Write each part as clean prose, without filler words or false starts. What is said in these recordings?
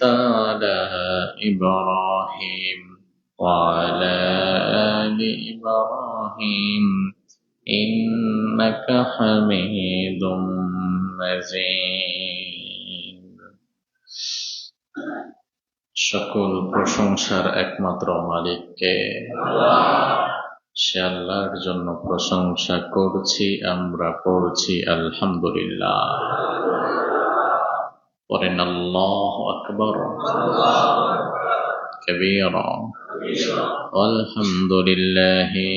على إبراهيم وعلى آل إبراهيم إنك حميد مجيد সকল প্রশংসার একমাত্র মালিককে সে আল্লাহর জন্য প্রশংসা করছি, আমরা পড়ছি আলহামদুলিল্লাহ। পড়েন আল্লাহু আকবার কাবীরা আলহামদুলিল্লাহি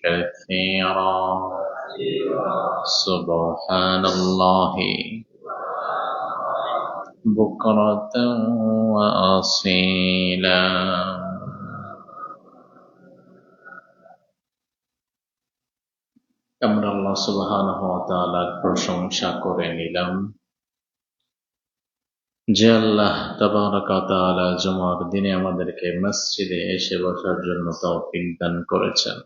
কাসীরা সুবহানাল্লাহি বুকরাতান ওয়া আসীলা। আমরা আল্লাহ সুবহানাহু ওয়া তাআলার প্রশংসা করে নিলাম যে আল্লাহ তাবারাক ওয়া তাআলা জুমার দিনে আমাদেরকে মসজিদে এসে বসার জন্য তৌফিক দান করেছেন।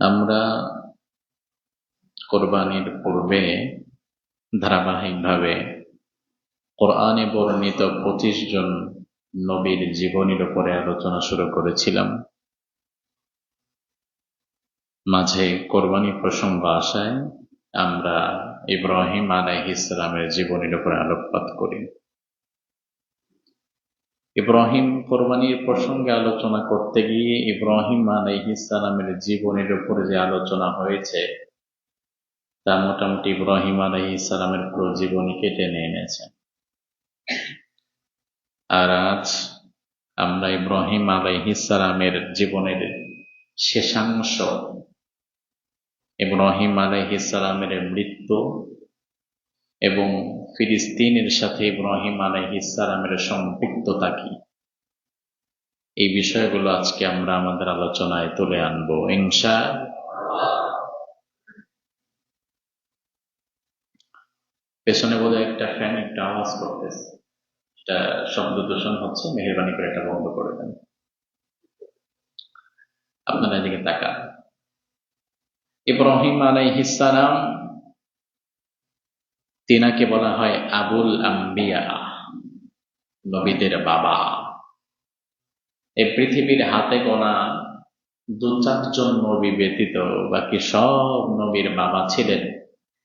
আমরা কোরবানির পূর্বে ধারাবাহিকভাবে কোরআনে বর্ণিত 25 জন নবীর জীবনীর উপরে আলোচনা শুরু করেছিলাম। মাঝে কোরবানি প্রসঙ্গ আসায় আমরা ইব্রাহিম আলাইহিস সালামের জীবনীর উপরে আলোকপাত করি। ইব্রাহিম কোরবানির প্রসঙ্গে আলোচনা করতে গিয়ে ইব্রাহিম আলাইহিস সালামের জীবনীর উপরে যে আলোচনা হয়েছে তা মোটামুটি ইব্রাহিম আলাইহিস সালামের পুরো জীবনীকে টেনে এনেছে। আর আজ আমরা ইব্রাহিম আলাইহিস সালামের জীবনের শেষাংশ, ইব্রাহিম আলাইহিস সালামের মৃত্যু এবং ফিলিস্তিনের সাথে ইব্রাহিম আলাইহিস সালামের সম্পৃক্ততা কি, এই বিষয়গুলো আজকে আমরা আমাদের আলোচনায় তুলে আনবো ইনশাআল্লাহ। পেছনে বলে একটা ফ্যান একটা আওয়াজ করতেছে, এটা শব্দ দূষণ হচ্ছে, মেহেরবানি করে এটা বন্ধ করে দেন। আপনারা এদিকে তাকান। ইব্রাহিম আলাইহিস সালাম, তিনাকে বলা হয় আবুল আম্বিয়া, নবীদের বাবা। এই পৃথিবীর হাতে গোনা 2-4 জন নবী ব্যতীত বাকি সব নবীর বাবা ছিলেন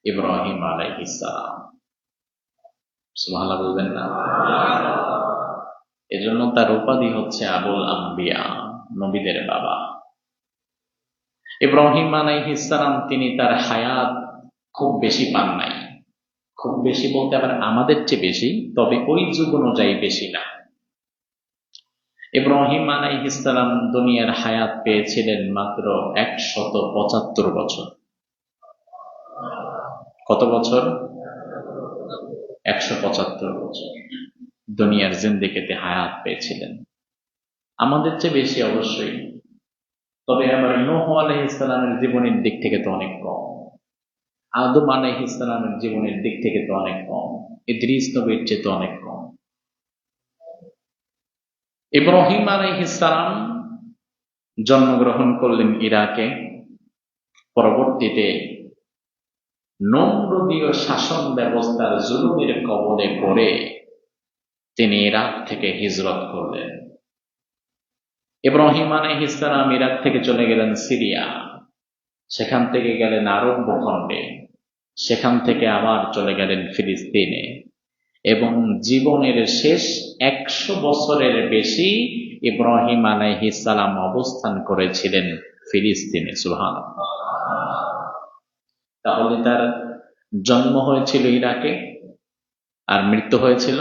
ইব্রাহিম আলাইহিস সালাম। সুবহানাল্লাহ বলবেন না? এজন্য তার উপাধি হচ্ছে আবুল আম্বিয়া, নবীদের বাবা। ইব্রাহিম আলাইহিস সালাম তিনি তার হায়াত খুব বেশি পান নাই। খুব বেশি বলতে আবার আমাদের চেয়ে বেশি, তবে ওই যুগ অনুযায়ী বেশি না। ইব্রাহিম আলাইহিস সালাম দুনিয়ার হায়াত পেয়েছিলেন মাত্র 175 বছর। কত বছর? 175 বছর দুনিয়ার জিন্দেগিতে হায়াত পেয়েছিলেন, আমাদের চেয়ে বেশি অবশ্যই। তবে আবার নূহ আলাইহিস সালামের জীবনের দিক থেকে তো অনেক কম, আদম আলাইহিস সালামের জীবনের দিক থেকে তো অনেক কম, ইদ্রিস নবীর চেয়ে তো অনেক কম। ইব্রাহিম আলাইহিস সালাম জন্মগ্রহণ করলেন ইরাকে। পরবর্তীতে নমরুদীয় শাসন ব্যবস্থার জুলুমের কবলে পড়ে তিনি ইরাক থেকে হিজরত করলেন। ইব্রাহিম আলাইহিস সালাম ইরাক থেকে চলে গেলেন সিরিয়া, সেখান থেকে গেলেন আরব ভূখণ্ডে, সেখান থেকে আবার চলে গেলেন ফিলিস্তিনে, এবং জীবনের শেষ 100 বছরের বেশি ইব্রাহিম আলাইহিস সালাম অবস্থান করেছিলেন ফিলিস্তিনে। সুবহানাল্লাহ। তাহলে তার জন্ম হয়েছিল ইরাকে আর মৃত্যু হয়েছিল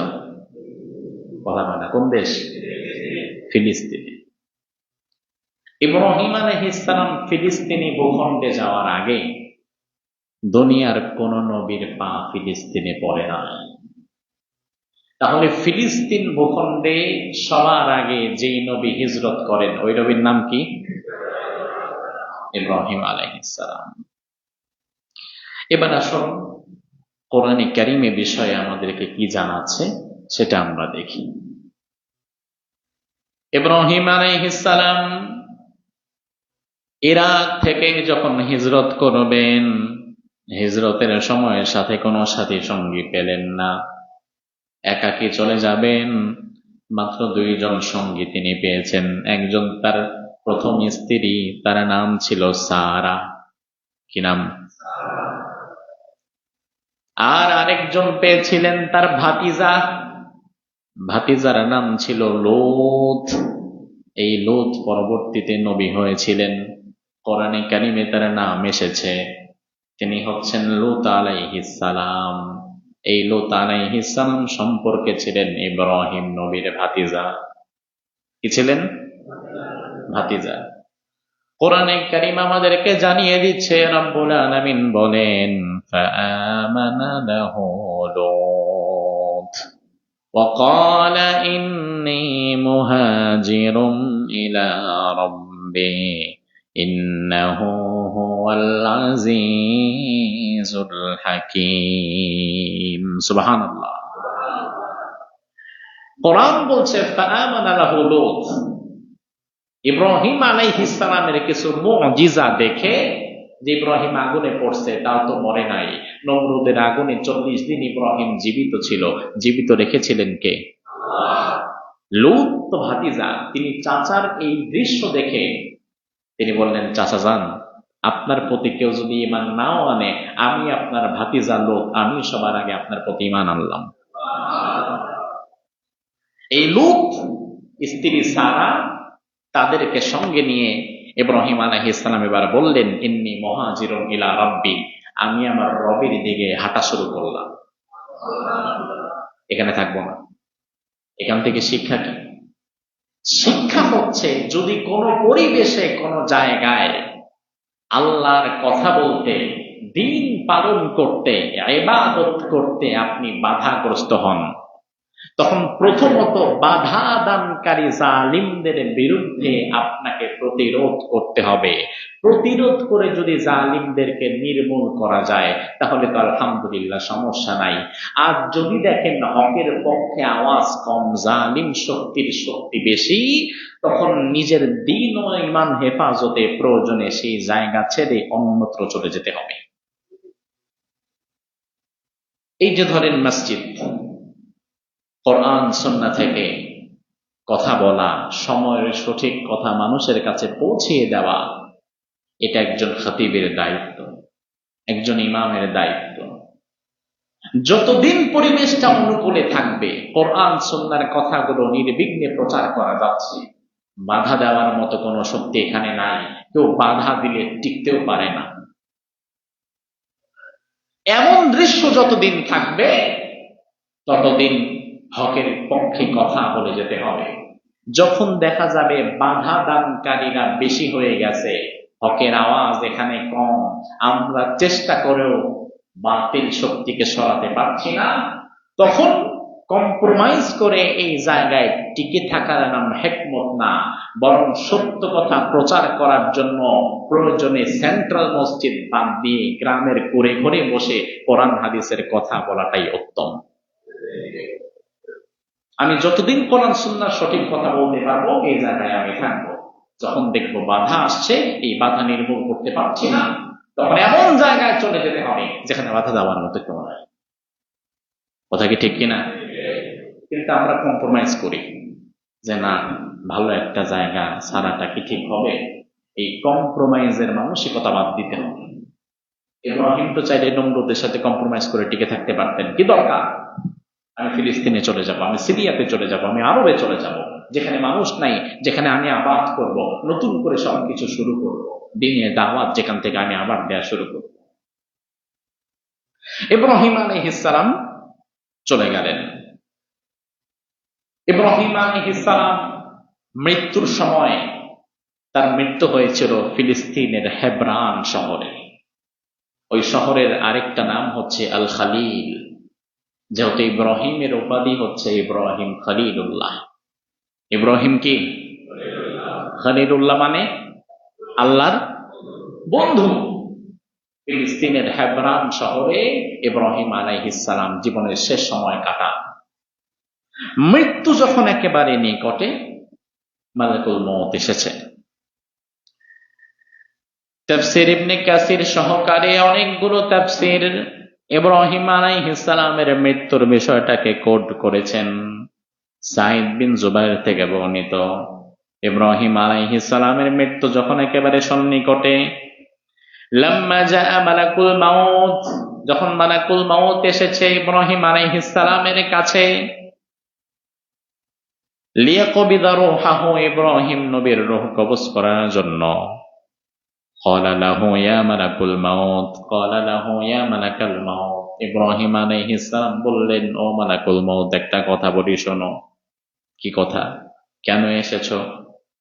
বলা হয় না কোন দেশ? ফিলিস্তিনে। ইব্রাহিম আলাইহিস সালাম ফিলিস্তিনি ভূখণ্ডে যাওয়ার আগে দুনিয়ার কোন নবীর পা ফিলিস্তিনে পড়ে না। তাহলে ফিলিস্তিন ভূখণ্ডে সবার আগে যেই নবী হিজরত করেন ওই নবীর নাম কি? ইব্রাহিম আলাইহিস সালাম। এবার আসুন কোরআনে কারীমে বিষয়ে আমাদেরকে কি জানাচ্ছে সেটা আমরা দেখি। ইব্রাহিম আলাইহিস সালাম ইরাক থেকে যখন হিজরত করবেন হিজরতের সময় সাথে কোনো সাথী সঙ্গী পেলেন না, একাকী চলে যাবেন। মাত্র 2 জন সঙ্গী তিনি পেয়েছেন। একজন তার প্রথম স্ত্রী, তার নাম ছিল সারা। কি নাম? আর আরেকজন পেয়েছিলেন তার ভাতিজা। ভাতিজার নাম ছিল লূত। এই লূত পরবর্তীতে নবী হয়েছিলেন, কোরআনে কারিমে তার নাম এসেছে। তিনি হচ্ছেন লূত আলাইহিস সালাম। এই লূত আলাইহিস সালাম সম্পর্কে ছিলেন ইব্রাহিম নবীর ভাতিজা। কি ছিলেন? ভাতিজা। কোরআনে কারিম আমাদেরকে জানিয়ে দিচ্ছে, রব্বুল আলামিন বলেন, ফাআমানা লাহু লূত وقال إني مهاجر إلى ربي إنه هو العزيز الحكيم سبحان الله। কোরআন বলছে ফাআমানা লাহু লূত, ইব্রাহিম আলাইহিস সালামের কিছু মুজিজা দেখে, যে ইব্রাহিম আগুনে পড়ছে তাও তো মরে নাই। নমরুদের আগুনে 40 দিন ইব্রাহিম জীবিত ছিল। জীবিত রেখেছিলেন কে? লূত তো ভাতিজা। তিনি চাচার এই দৃশ্য দেখে তিনি বললেন, চাচা যান, আপনার প্রতি কেউ যদি ঈমান নাও আনে, আমি আপনার ভাতিজা লূত, আমি সবার আগে আপনার প্রতি ঈমান আনলাম। এই লূত স্ত্রী সারা তাদেরকে সঙ্গে নিয়ে ইব্রাহিম আলাইহিস সালাম এবার বললেন, ইন্নী মুহাজিরুন ইলা রাব্বি, আমি আমার রবের দিকে হাঁটা শুরু করলাম। এখানে থাকবো না। এখান থেকে শিক্ষা কি? শিক্ষা হচ্ছে, যদি কোনো পরিবেশে, কোনো জায়গায় আল্লাহর কথা বলতে, দিন পালন করতে, ইবাদত করতে আপনি বাধাগ্রস্ত হন, তখন প্রথমত বাধা দানকারী জালিমদের বিরুদ্ধে আপনাকে প্রতিরোধ করতে হবে। প্রতিরোধ করে যদি জালিমদেরকে নির্মূল করা যায় তাহলে তো আলহামদুলিল্লাহ, সমস্যা নাই। আর যদি দেখেন হকের পক্ষে আওয়াজ কম, জালিম শক্তির শক্তি বেশি, তখন নিজের দ্বীন ও ঈমান হেফাজতে প্রয়োজনে সেই জায়গা ছেড়ে অন্যত্র চলে যেতে হবে। এই যে ধরেন মসজিদ, কোরআন সুন্নাহ থেকে কথা বলা, সময়ের সঠিক কথা মানুষের কাছে পৌঁছিয়ে দেওয়া, এটা একজন খতিবের দায়িত্ব, একজন ইমামের দায়িত্ব। যতদিন পরিবেশটা অনুকূলে থাকবে, কোরআন সুন্নাহর কথাগুলো নির্বিঘ্নে প্রচার করা যাচ্ছে, বাধা দেওয়ার মতো কোনো শক্তি এখানে নাই। কেউ বাধা দিলে টিকতেও পারে না। এমন দৃশ্য যতদিন থাকবে ততদিন হকের পক্ষে কথা বলে যেতে হবে। যখন দেখা যাবে বাধা দানকারীরা বেশি হয়ে গেছে, হকের আওয়াজ এখানে কম, আমরা চেষ্টা করেও বাতিল শক্তিকে সরাতে পারছি না, তখন কম্প্রোমাইজ করে এই জায়গায় টিকে থাকার নাম হিকমত না, বরং সত্য কথা প্রচার করার জন্য প্রয়োজনে সেন্ট্রাল মসজিদ বাদ দিয়ে গ্রামের কোরে ঘরে বসে কোরআন হাদিসের কথা বলাটাই উত্তম। আমি যতদিন কোরআন সুন্নাহর সঠিক কথা বলতে পারবো এই জায়গায় আমি থাকবো। যখন দেখবো বাধা আসছে, এই বাধা নির্মূল করতে পারছি না, তখন এমন জায়গায় চলে যেতে হবে যেখানে বাধা দেওয়ার মতো কেউ নাই। কথা কি ঠিক কিনা? কিন্তু আমরা কম্প্রোমাইজ করি যে না, ভালো একটা জায়গা ছাড়াটা কি ঠিক হবে? এই কম্প্রোমাইজের মানসিকতা বাদ দিতে হবে। ইব্রাহিম তো চাইলে নমরুদের সাথে কম্প্রোমাইজ করে টিকে থাকতে পারতেন। কি দরকার? আমি ফিলিস্তিনে চলে যাব, আমি সিরিয়াতে চলে যাব, আমি আরবে চলে যাব, যেখানে মানুষ নাই, যেখানে আমি আবাদ করব, নতুন করে সবকিছু শুরু করব, দিনে দাওয়াত যেখান থেকে আমি আবার দেয়া শুরু করব। ইব্রাহিম আলাইহিস সালাম চলে গেলেন। ইব্রাহিম আলাইহিস সালাম মৃত্যুর সময়, তার মৃত্যু হয়েছিল ফিলিস্তিনের হেব্রান শহরে। ওই শহরের আরেকটা নাম হচ্ছে আল খালিল। যেহেতু ইব্রাহিমের উপাধি হচ্ছে ইব্রাহিম খলিলুল্লাহ। ইব্রাহিম কি? খলিলুল্লাহ মানে আল্লাহর বন্ধু। ফিলিস্তিনের হেব্রান শহরে ইব্রাহিম আলাইহিস সালাম জীবনের শেষ সময় কাটান। মৃত্যু যখন একেবারে নিকটে, মালাকুল মউত এসেছে। তাফসীর ইবনে কাসির সহকারে অনেকগুলো তাফসীর ইব্রাহিম আলাইহিস সালামের মৃত্যুর বিষয়টাকে কোট করেছেন। সাঈদ বিন জুবাইর থেকে বর্ণিত, ইব্রাহিম আলাইহিস সালামের মৃত্যু যখন একেবারে সন্নিকটে, লাম্মা জাআ মালাকুল মাউত, যখন মালাকুল মাউত এসেছে ইব্রাহিম আলাইহিস সালামের কাছে, লিয়াকবিদা রূহাহু, ইব্রাহিম নবীর রূহ কবজ করার জন্য, ক্বালা লাহু ইয়া মালাকুল মাউত, ক্বালা লাহু ইয়া মালাকাল মাউত, ইব্রাহিম আলাইহিস সালাম বললেন, ও মালাকুল মাউত, একটা কথা বলি শোনো। কি কথা? কেন এসেছো?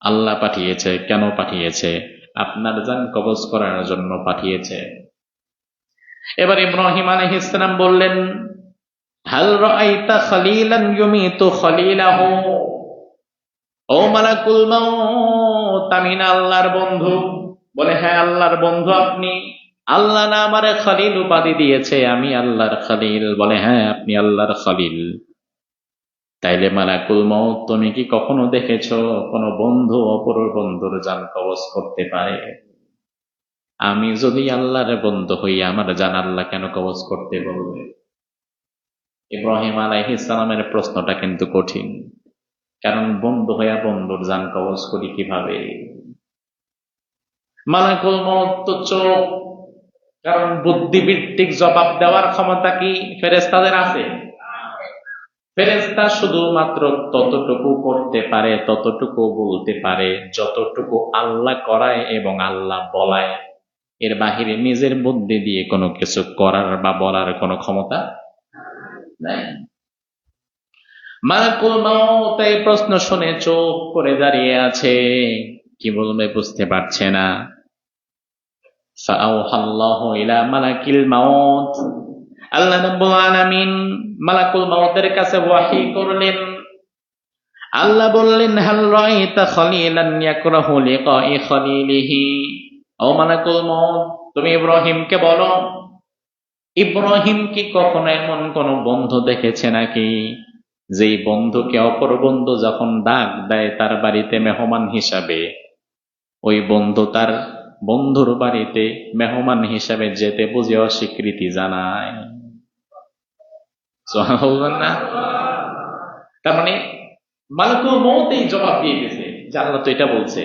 আল্লাহ পাঠিয়েছে। কেন পাঠিয়েছে? আপনার জান কবজ করার জন্য পাঠিয়েছে। এবার ইব্রাহিম আলাইহিস সালাম বললেন, হাল রাআইতা খলিলান ইউমিতু খলিলাহু, ও মালাকুল মাউত, আমি না আল্লাহর বন্ধু? বলে, হ্যাঁ আল্লাহর বন্ধু আপনি। আল্লাহ না আমারে খলিল উপাধি দিয়েছে, আমি আল্লাহর খলিল। বলে, হ্যাঁ আপনি আল্লাহর খলিল। তাইলে মালাকুল মউত, তুমি কি কখনো দেখেছো কোন বন্ধু অপর বন্ধুর জান কবজ করতে পারে? আমি যদি আল্লাহর বন্ধু হই, আমার জান আল্লাহ কেন কবজ করতে বলবে? ইব্রাহিম আলাইহিস সালামের প্রশ্নটা কিন্তু কঠিন, কারণ বন্ধু হইয়া বন্ধুর জান কবজ করি কিভাবে? মালাকুল মউত তো চোখ, কারণ বুদ্ধিবৃত্তিক জবাব দেওয়ার ক্ষমতা কি ফেরেশতাদের আছে? ফেরেশতা শুধুমাত্র ততটুকু করতে পারে, ততটুকু বলতে পারে যতটুকু আল্লাহ করায় এবং আল্লাহ বলায়। এর বাহিরে নিজের বুদ্ধি দিয়ে কোনো কিছু করার বা বলার কোনো ক্ষমতা নাই। মালাকুল মাউত এই প্রশ্ন শুনে চুপ করে দাঁড়িয়ে আছে, কি বলবে বুঝতে পারছে না। ফাআওহাল্লাহু ইলা মালাকিল মাউত, আল্লাহ রাব্বুল আলামিন মালাকুল মাউতের কাছে ওয়াহী করলেন। আল্লাহ বললেন, হাল রাআইতা খলিলান ইয়াকরাহু লিকাই খলিলিহি, ও মালাকুল মাউত, তুমি ইব্রাহিমকে বলো, ইব্রাহিম কি কখনো এমন কোন বন্ধু দেখেছে নাকি যেই বন্ধুকে অপর বন্ধু যখন ডাক দেয় তার বাড়িতে মেহমান হিসাবে, ওই বন্ধু তার বন্ধুর বাড়িতে মেহমান হিসাবে যেতে বুঝে অস্বীকৃতি জানায়? না, তার মানে মালাকুল মউত এই জবাব দিয়ে দিয়েছে যে আল্লাহ তো এটা বলছে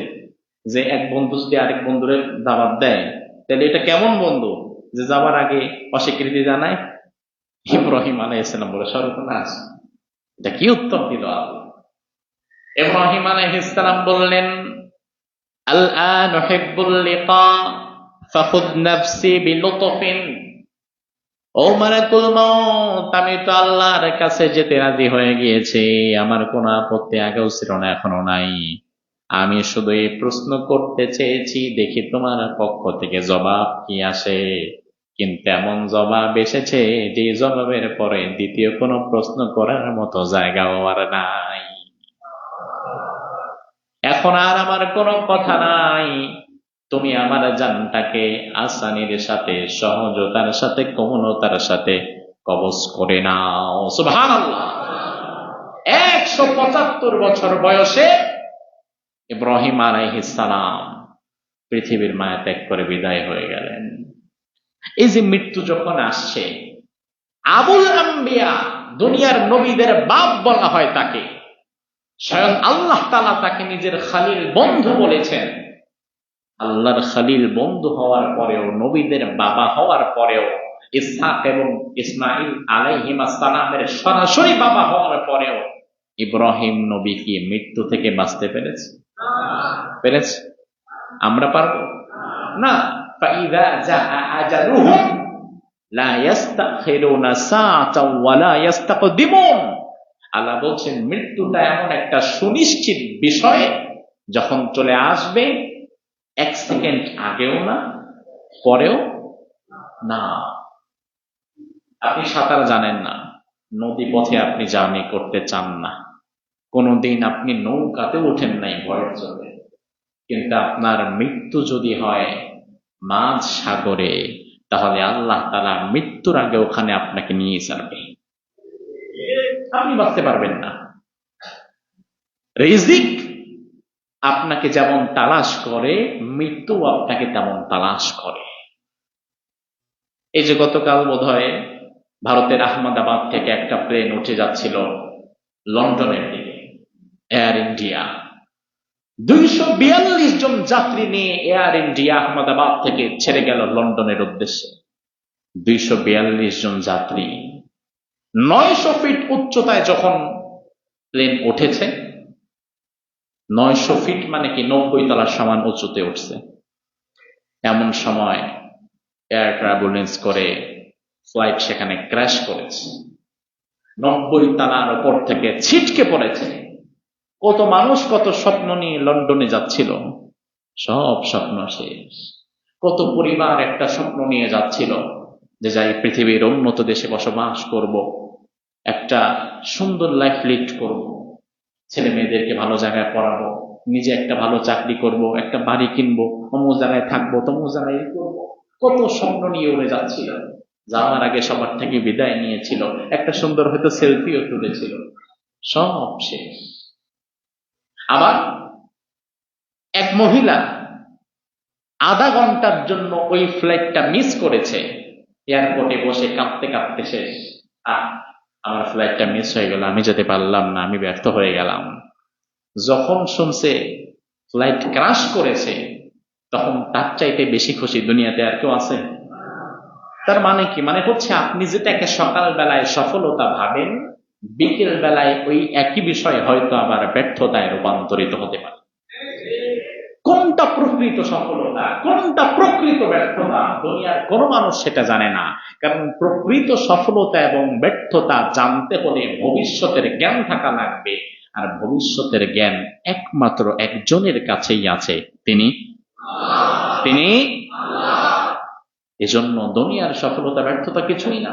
যে এক বন্ধু যদি আরেক বন্ধুরে দাওয়াত দেয়, তাহলে এটা কেমন বন্ধু যে যাবার আগে অস্বীকৃতি জানায়? ইব্রাহিম আলাইহিস সালাম বলে, সর্বনাশ, এটা কি উত্তর দিল আল্লাহ? ইব্রাহিম আলাইহিস সালাম বললেন, আল-আন উহিব্বুল লিকা ফাখুদ নাফসি বিলুতফিন, ও মালাকুল মউত, আমি তো আল্লাহর কাছে যেতে রাজি হয়ে গিয়েছি, আমার কোনো আপত্তি আগেও ছিল না, এখনো নাই। আমি শুধু এই প্রশ্ন করতে চেয়েছি, দেখি তোমার পক্ষ থেকে জবাব কি আসে। কিন্তু এমন জবাব এসেছে যে জবাবের পরে দ্বিতীয় কোনো প্রশ্ন করার মতো জায়গাও আর নাই। এখন আর আমার কোনো কথা নাই, তুমি আমার জানটাকে আসানির সাথে, সহজতার সাথে, কোমলতার সাথে কবজ করে নাও। সুবহানাল্লাহ। 175 বছর বয়সে ইব্রাহিম আলাইহিস সালাম পৃথিবীর মায়া ত্যাগ করে বিদায় হয়ে গেলেন। এই যে মৃত্যু যখন আসছে, আবুল আম্বিয়া, দুনিয়ার নবীদের বাপ বলা হয় তাকে, স্বয়ং আল্লাহ তাআলা তাকে নিজের খালিল বন্ধু বলেছেন। আল্লাহর খালিল বন্ধু হওয়ার পরেও, নবীদের বাবা হওয়ার পরেও, ইসহাক এবং ইসমাইল আলাইহিমাস সালামের সরাসরি বাবা হওয়ার পরেও ইব্রাহিম নবী কি মৃত্যু থেকে বাঁচতে পেরেছে? পেরেছে? আমরা পারবো না। ফাইযা জাআ আজালুহুম লা ইস্তাখিরুনা সাআতাও ওয়া লা ইস্তাকদিমুন। আল্লাহ বলছেন, মৃত্যুটা এমন একটা সুনিশ্চিত বিষয়, যখন চলে আসবে এক সেকেন্ড আগেও না, পরেও না। আপনি সাঁতার জানেন না, নদী পথে আপনি জার্নি করতে চান না, কোনদিন আপনি নৌকাতে ওঠেন নাই ভয়ের জন্য, কিন্তু আপনার মৃত্যু যদি হয় মাঝ সাগরে, তাহলে আল্লাহ তাআলা মৃত্যুর আগে ওখানে আপনাকে নিয়ে যাবে, আপনি বাঁচতে পারবেন না। রিজিক আপনাকে যেমন তালাশ করে, মৃত্যু আপনাকে তেমন তালাশ করে। এই যে গতকাল বোধহয় ভারতের আহমেদাবাদ থেকে একটা প্লেন উঠে যাচ্ছিল লন্ডনের দিকে, এয়ার ইন্ডিয়া। 242 জন যাত্রী নিয়ে এয়ার ইন্ডিয়া আহমেদাবাদ থেকে ছেড়ে গেল লন্ডনের উদ্দেশ্যে। 242 জন যাত্রী, 900 ফিট উচ্চতায় যখন প্লেন উঠেছে, 900 ফিট মানে কি 90 তলার সমান উঁচুতে উঠছে, এমন সময় এয়ার টার্বুলেন্স করে ফ্লাইট সেখানে ক্র্যাশ করেছে। 90 তলার উপর থেকে ছিটকে পড়েছে। কত মানুষ কত স্বপ্ন নিয়ে লন্ডনে যাচ্ছিল, সব স্বপ্ন শেষ। কত পরিবার একটা স্বপ্ন নিয়ে যাচ্ছিল যে যাই পৃথিবীর উন্নত দেশে বসবাস করব, একটা সুন্দর লাইফ লিড করব, ছেলে মেয়েদেরকে ভালো জায়গায় পড়াবো, নিজে একটা ভালো চাকরি করব, একটা বাড়ি কিনবো, অমুক জায়গায় থাকবো, তমুক জায়গায় করবো। কত স্বপ্ন নিয়ে উড়ে যাচ্ছিল। যাওয়ার আগে সবার থেকে বিদায় নিয়েছিল, একটা সুন্দর হয়তো সেলফিও তুলেছিল, সব শেষ। আবার এক মহিলা আধা ঘন্টার জন্য ওই ফ্লাইটটা মিস করেছে, এয়ারপোর্টে বসে কাঁপতে কাঁপতে শেষ। আমার ফ্লাইটটা মিস হয়ে গেল, আমি যেতে পারলাম না, আমি ব্যর্থ হয়ে গেলাম। যখন শুনছে ফ্লাইট ক্রাশ করেছে, তখন তার চাইতে বেশি খুশি দুনিয়াতে আর কেউ আছে? তার মানে কি? মানে হচ্ছে আপনি যেটাকে সকাল বেলায় সফলতা ভাবেন, বিকেল বেলায় ওই একই বিষয় হয়তো আবার ব্যর্থতায় রূপান্তরিত হতে পারে। কোনটা প্রকৃত সফলতা, কোনটা প্রকৃত ব্যর্থতা, দুনিয়ার কোনো মানুষ সেটা জানে না। কারণ প্রকৃত সফলতা এবং ব্যর্থতা জানতে হলে ভবিষ্যতের জ্ঞান থাকা লাগবে, আর ভবিষ্যতের জ্ঞান একমাত্র একজনের কাছেই আছে, তিনি এজন্য দুনিয়ার সফলতা ব্যর্থতা কিছুই না।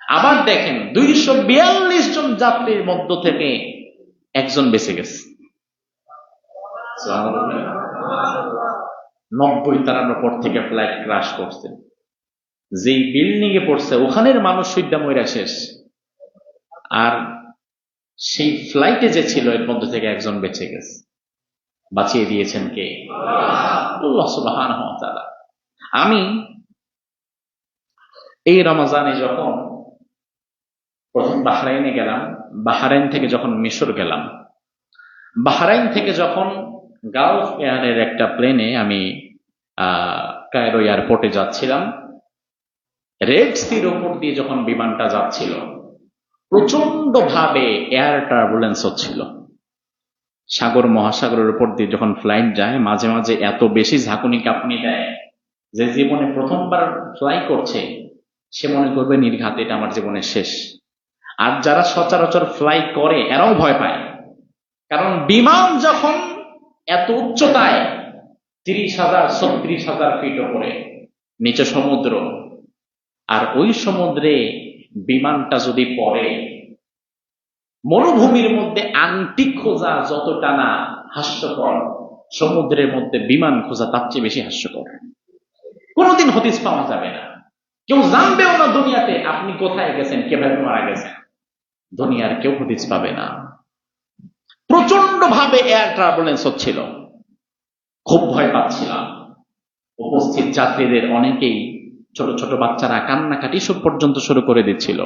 আবার দেখেন 242 জন যাত্রীর মধ্য থেকে একজন বেঁচে গেছে। 90 তলার উপর থেকে ফ্লাইট ক্রাশ করছে, যেই বিল্ডিং এ পড়ছে ওখানের মানুষ সুদ্ধা মইরা শেষ, আর সেই ফ্লাইটে যে ছিল এর মধ্যে থেকে একজন বেঁচে গেছে। বাঁচিয়ে দিয়েছেন কে? আল্লাহ সুবহানাহু ওয়া তাআলা। আমি এই রমজানে যখন প্রথম বাহরাইনে গেলাম, বাহরাইন থেকে যখন মিশর গেলাম, বাহরাইন থেকে যখন গালফ এয়ারের একটা প্লেনে আমি কায়রো এয়ারপোর্টে যাচ্ছিলাম, রেড সির ওপর দিয়ে যখন বিমানটা যাচ্ছিল, প্রচন্ড ভাবে এয়ার টার্বুলেন্স হচ্ছিল। সাগর মহাসাগরের উপর দিয়ে যখন ফ্লাইট যায়, মাঝে মাঝে এত বেশি ঝাঁকুনি কাঁপুনি দেয় যে জীবনে প্রথমবার ফ্লাই করছে সে মনে করবে নির্ঘাত এটা আমার জীবনের শেষ। আর যারা সচরাচর ফ্লাই করে এরাও ভয় পায়, কারণ বিমান যখন এত উচ্চতায় 30,000 36,000 ফিট উপরে, নিচে সমুদ্র, আর ওই সমুদ্রে বিমানটা যদি পড়ে, মরুভূমির মধ্যে আংটি খোঁজা যতটা না হাস্যকর, সমুদ্রের মধ্যে বিমান খোঁজা তার চেয়ে বেশি হাস্যকর। কোনোদিন হদিস পাওয়া যাবে না, কেউ জানবেও না দুনিয়াতে আপনি কোথায় গেছেন, কিভাবে মারা গেছেন। দুনিয়ার কেউ হদিস পাবে না। প্রচন্ড ভাবে এয়ার টার্বুলেন্স হচ্ছিল, খুব ভয় পাচ্ছিলাম। উপস্থিত যাত্রীদের অনেকেই, ছোট ছোট বাচ্চারা কান্নাকাটি পর্যন্ত শুরু করে দিচ্ছিল।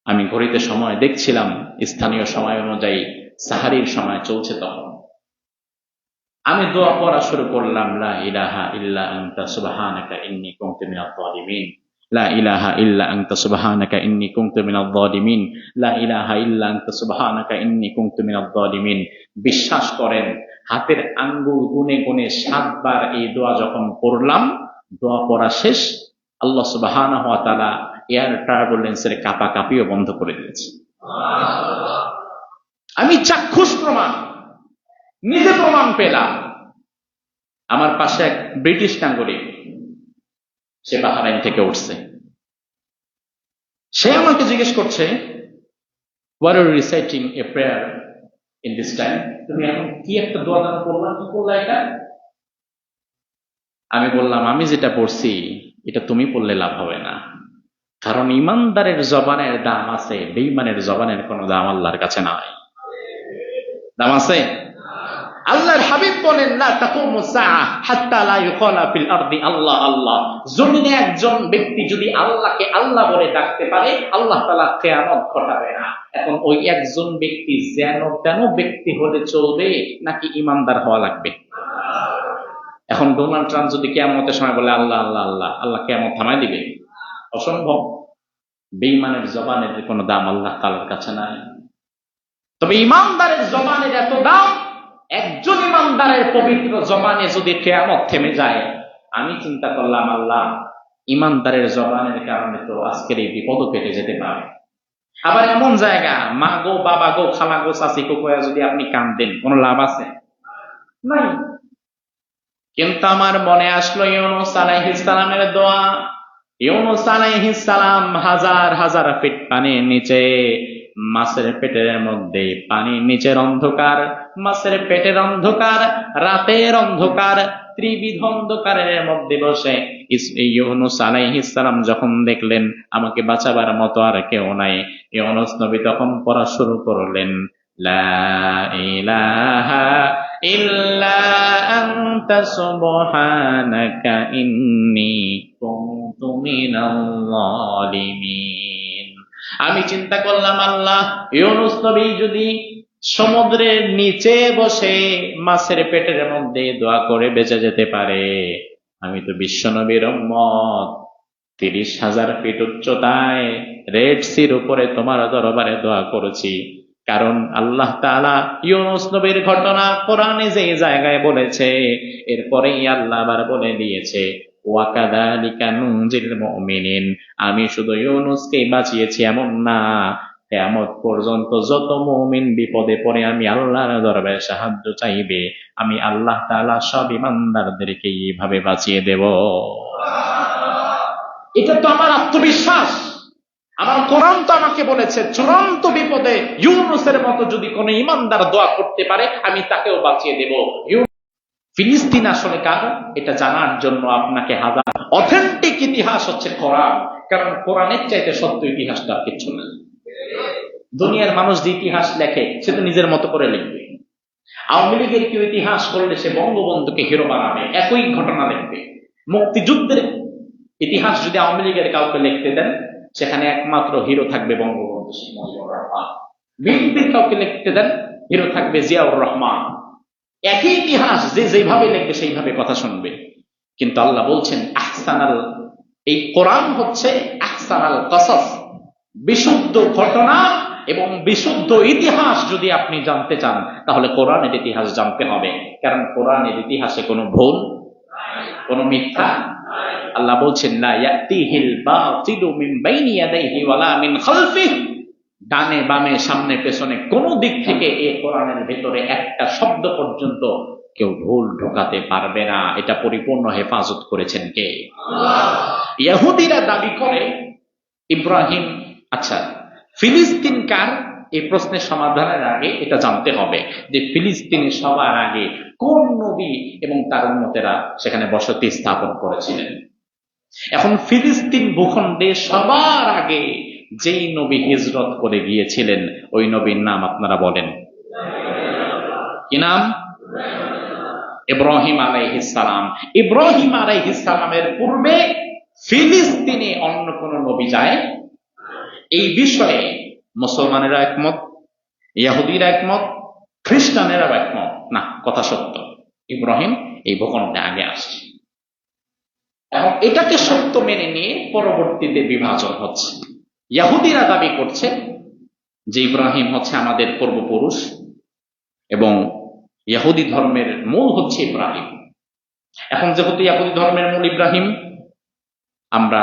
আমি ঘড়িতে সময় দেখছিলাম, স্থানীয় সময় অনুযায়ী সাহারির সময় চলছে। তখন আমি দোয়া পড়া শুরু করলাম, লা ইলাহা ইল্লা আনতা সুবহানাকা ইন্নী কুনতু মিনাজ জালিমিন, লা ইলাহা ইল্লা আনতা সুবহানাকা ইন্নী কুনতু মিনাজ জালিমিন, লা ইলাহা ইল্লা আনতা সুবহানাকা ইন্নী কুনতু মিনাজ জালিমিন। বিশ্বাস করেন, হাতের আঙ্গুল গুনে গুনে 7 বার এই দোয়া যখন পড়লাম, দোয়া পড়া শেষ, আল্লাহ সুবহানাহু ওয়া তাআলা এয়ার টার্বুলেন্সের কাঁপাকাঁপিও বন্ধ করে দিয়েছে। আমি চাক্ষুষ প্রমাণ, নিজে প্রমাণ পেলাম। আমার পাশে এক ব্রিটিশ নাগরিক, সে বাহরাইন থেকে উঠছে। সে আমাকে জিজ্ঞেস করছে, "What are you reciting a prayer in this time?" তুমি এখন কি একটা দোয়া দান করলা, কি করলা এটা? আমি বললাম, আমি যেটা পড়ছি এটা তুমি পড়লে লাভ হবে না, কারণ ইমানদারের জবানের দাম আছে, বেঈমানের জবানের কোনো দাম আল্লাহর কাছে নাই। দাম আছে? আল্লাহর হাবিব বলেন, লা তাকুমু সাআ হাত্তা লা ইউকালা ফিল আরদি আল্লাহ আল্লাহ। জমিনে একজন ব্যক্তি যদি আল্লাহকে আল্লাহ বলে ডাকতে পারে, আল্লাহ তাআলা কিয়ামত ঘটাবে না। এখন ওই একজন ব্যক্তি যেন তেন ব্যক্তি হলে চলবে নাকি ঈমানদার হওয়া লাগবে? এখন ডোনাল্ড ট্রাম্প যদি কিয়ামতের সময় বলে আল্লাহ আল্লাহ আল্লাহ, আল্লাহ কিয়ামত থামায় দিবে? অসম্ভব। বেঈমানের জবানের কোনো দাম আল্লাহ তাআলার কাছে নাই। তবে ঈমানদারের জবানের এত দাম, একজন ঈমানদারের পবিত্র জবানে যদি কিয়ামত থেমে যায়, আমি চিন্তা করলাম আল্লাহ, ঈমানদারের জবানের কারণে তো আজকের এই বিপদ কেটে যেতে পারে। আবার এমন জায়গা, মা গো, বাবা গো, খালা গো, চাচি গো কয়া যদি আপনি কাঁদেন, কোনো লাভ আছে? নাই। কিন্তু আমার মনে আসলো ইউনূস আলাইহিস সালামের দোয়া। ইউনূস আলাইহিস সালাম হাজার হাজার ফিট পানির নিচে, মাছের পেটের মধ্যে, পানির নিচের অন্ধকার, মাছের পেটের অন্ধকার, রাতের অন্ধকার, ত্রিবিধ অন্ধকারের মধ্যে বসে ইউনূস আলাইহিস সালাম যখন দেখলেন আমাকে বাঁচাবার মতো আর কেউ নাই, ইউনূস নবী তখন পড়া শুরু করলেন, লা ইলাহা ইল্লা আনতা সুবহানাকা ইন্নী কুনতু মিনাল যালিমিন। আমি চিন্তা করলাম আল্লাহ, ইউনূস নবী যদি সমুদ্রের নিচে বসে মাছের পেটের মধ্যে দোয়া করে বেঁচে যেতে পারে, আমি তো বিশ্বনবীর উম্মত, 30,000 ফিট উচ্চতায় রেড সির উপরে তোমার দরবারে দোয়া করেছি। কারণ আল্লাহ তাআলা ইউনূস নবীর ঘটনা কোরআনে যে জায়গায় বলেছে, এরপরেই আল্লাহ আবার বলে দিয়েছে, ওয়াকাযালিকা নুনজিল মুমিনিন। আমি শুধু ইউনূসকে বাঁচিয়েছি এমন না, কিয়ামত পর্যন্ত যত মুমিন বিপদে পড়ে আমি আল্লাহর দরবারে সাহায্য চাইবে, আমি আল্লাহ তাআলা সব ঈমানদারদেরকে এইভাবে বাঁচিয়ে দেব। এটা তো আমার আত্মবিশ্বাস। আমার কোরআন তো আমাকে বলেছে, চূড়ান্ত বিপদে ইউনূসের মতো যদি কোনো ঈমানদার দোয়া করতে পারে, আমি তাকেও বাঁচিয়ে দেব। ফিলিস্তিন আসলে কার, এটা জানার জন্য আপনাকে হাজার অথেন্টিক ইতিহাস হচ্ছে কোরআন। কারণ কোরআনের চাইতে সত্য ইতিহাস তার কিছু না। দুনিয়ার মানুষ যে ইতিহাস লেখে সে তো নিজের মতো করে লিখবে। আওয়ামী লীগের কেউ ইতিহাস করলে সে বঙ্গবন্ধুকে হিরো বানাবে, একই ঘটনা লিখবে। মুক্তিযুদ্ধের ইতিহাস যদি আওয়ামী লীগের কাউকে লিখতে দেন, সেখানে একমাত্র হিরো থাকবে বঙ্গবন্ধু। বিএনপির কাউকে লিখতে দেন, হিরো থাকবে জিয়াউর রহমান। একই ইতিহাস, যে যেভাবে লিখবে সেইভাবে কথা শুনবে। কিন্তু আল্লাহ বলছেন আহসানাল, এই কোরআন হচ্ছে আহসানাল কসস, বিশুদ্ধ ঘটনা এবং বিশুদ্ধ ইতিহাস যদি আপনি জানতে চান, তাহলে কোরআনের ইতিহাস জানতে হবে। কারণ কোরআনের ইতিহাসে কোনো ভুল, কোনো মিথ্যা। আল্লাহ বলছেন, লা ইয়াতিহিল বাতিলু মিন বাইনি ইয়াদাইহি ওয়ালা মিন খালফিহি, ডানে বামে সামনে পেছনে কোন দিক থেকে এই কোরআনের ভেতরে একটা শব্দ পর্যন্ত কেউ ভুল ঢোকাতে পারবে না। এটা পরিপূর্ণ হেফাজত করেছেন কে? আল্লাহ। ইহুদিরা দাবি করে ইব্রাহিম, আচ্ছা ফিলিস্তিন কার, এই প্রশ্নের সমাধানের আগে এটা জানতে হবে যে ফিলিস্তিনে সবার আগে কোন নবী এবং তার উম্মতেরা সেখানে বসতি স্থাপন করেছিলেন। এখন ফিলিস্তিন ভূখণ্ডে সবার আগে যেই নবী হিজরত করে গিয়েছিলেন, ওই নবীর নাম আপনারা বলেন, কি নাম? ইব্রাহিম আলাইহিস সালাম। ইব্রাহিম আলাইহিস সালামের পূর্বে ফিলিস্তিনে অন্য কোন নবী যায়? এই বিষয়ে মুসলমানেরা একমত, ইহুদিরা একমত, খ্রিস্টানেরা একমত না। কথা সত্য, ইব্রাহিম এই ভূখণ্ডে আগে আসছে। এখন এটাকে সত্য মেনে নিয়ে পরবর্তীতে বিভাজন হচ্ছে। ইহুদিরা দাবি করছে যে ইব্রাহিম হচ্ছে আমাদের পূর্বপুরুষ এবং ইহুদি ধর্মের মূল হচ্ছে ইব্রাহিম। এখন যেহেতু ইহুদি ধর্মের মূল ইব্রাহিম, আমরা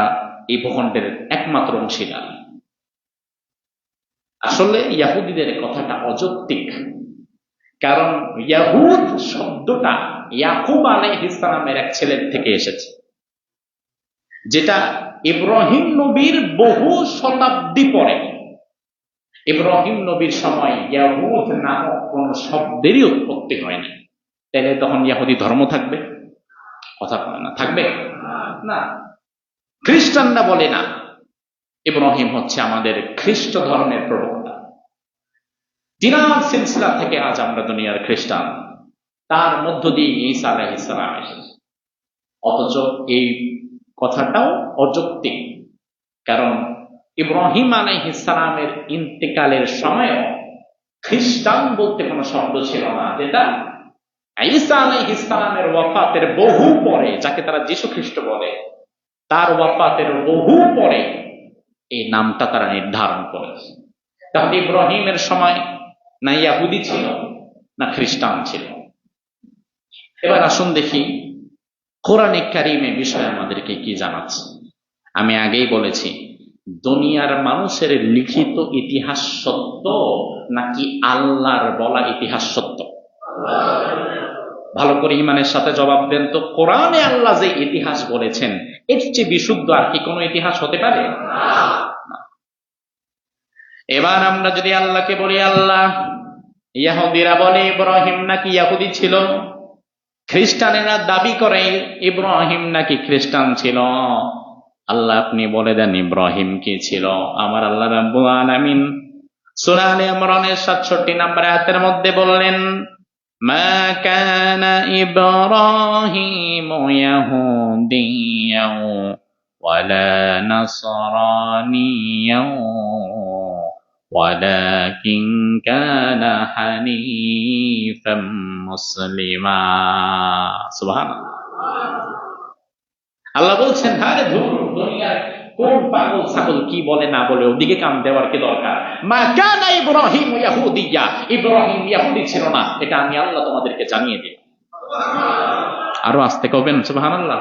এই ভূখণ্ডের একমাত্র অংশীদার। আসলে ইহুদিদের কথাটা অযৌক্তিক। কারণ ইয়াহুদ শব্দটা ইয়াকুব আলাইহিস সালামের এক ছেলের থেকে এসেছে, যেটা ইব্রাহিম নবীর বহু শতাব্দী পরে। ইব্রাহিম নবীর সময় ইয়াহুদ নামক কোন শব্দেরই উৎপত্তি হয়নি। তাহলে তখন ইহুদি ধর্ম থাকবে? কথা বলে না, থাকবে না। খ্রিস্টানরা বলে না, ইব্রাহিম হচ্ছে আমাদের খ্রিস্ট ধর্মের প্রবক্তা। জিনার সিলসিলা থেকে আজ আমরা দুনিয়ার খ্রিস্টান, তার মধ্য দিয়ে ঈসা আলাইহিস সালাম এসেছে। অথচ এই কথাটাও অযৌক্তিক, কারণ ইব্রাহিম আলাইহিস সালামের ইন্তেকালের সময়ও খ্রিস্টান বলতে কোনো শব্দ ছিল না, যেটা ঈসা আলাইহিস সালামের ওয়াফাতের বহু পরে, যাকে তারা যীশু খ্রিস্ট বলে, তার ওয়াফাতের বহু পরে এই নামটা তারা নির্ধারণ করেছে। তাহলে ইব্রাহিমের সময় না ইয়াহুদি ছিল না খ্রিস্টান ছিল। এবার আসুন দেখি কোরআনে কারীমে বিষয় আমাদেরকে কি জানাচ্ছে। আমি আগেই বলেছি, দুনিয়ার মানুষের লিখিত ইতিহাস সত্য নাকি আল্লাহর বলা ইতিহাস সত্য? ভালো করে ইমানের সাথে জবাব দেন তো। কোরআনে আল্লাহ যে ইতিহাস বলেছেন, এর চেয়ে বিশুদ্ধ আর কি কোনো ইতিহাস হতে পারে? এবার আমরা যদি আল্লাহকে বলি, আল্লাহ, ইহুদিরা বলে ইব্রাহিম নাকি ইহুদি ছিল, খ্রিস্টানেরা দাবি করে ইব্রাহিম নাকি খ্রিস্টান ছিল, আল্লাহ আপনি বলে দেন ইব্রাহিম কি ছিল? আমার আল্লাহ রাব্বুল আলামিন সূরা আলে ইমরানের 67 নম্বর আয়াতের মধ্যে বললেন, মা কানা ইব্রাহিমু ইয়াহুদিয়্যাও ওয়ালা নাসরানিয়্যাও ওয়ালাকিন কানা হানিফাম মুসলিমা। সুবহানাল্লাহ। আল্লাহ বলছেন, আরে ধুর, দুনিয়ার কোন পাগল ছাগল কি বলে না বলে ওদিকে কান দেওয়ার কি দরকার? মা কানা ইব্রাহিম ইয়াহুদিয়া, ইব্রাহিম ইহুদি ছিল না, এটা আমি আল্লাহ তোমাদেরকে জানিয়ে দিই। আরো আস্তে কবেন সুবহানাল্লাহ।